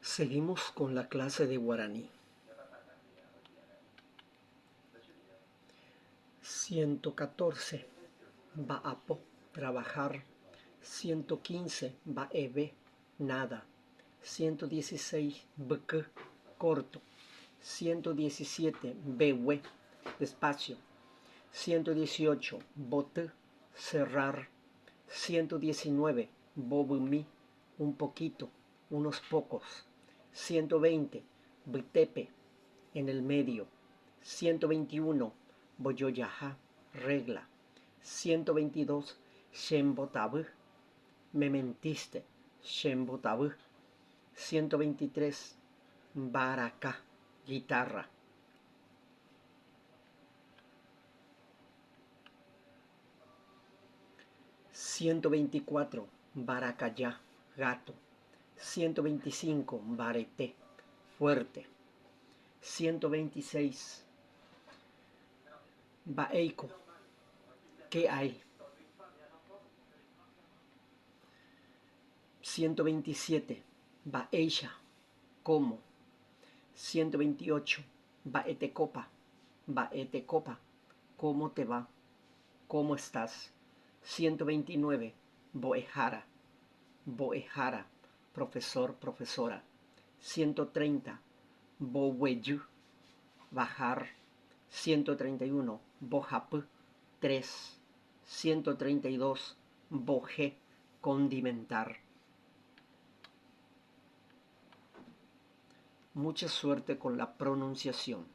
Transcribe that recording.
Seguimos con la clase de guaraní. 114. Ba'apo, trabajar. 115. Ba'ebe, nada. 116. Bk, corto. 117. Bewe, despacio. 118. Bote, cerrar. 119. Bobumi, un poquito, unos pocos. 120. Btepe, en el medio. 121. Boyoyaha, regla. 122. Shembotabu, me mentiste. Shembotabu. 123. Baraka, guitarra. (124) Baracayá, gato. 125. Barete, fuerte. 126. Baeiko, ¿qué hay? 127. Baeisha, ¿cómo? 128. Baetecopa, Baetecopa, ¿cómo te va? ¿Cómo estás? 129. Boejara, Boejara, profesor, profesora. 130. Boweyu, bajar. 131. Bojap, 3. 132. Boje, condimentar. Mucha suerte con la pronunciación.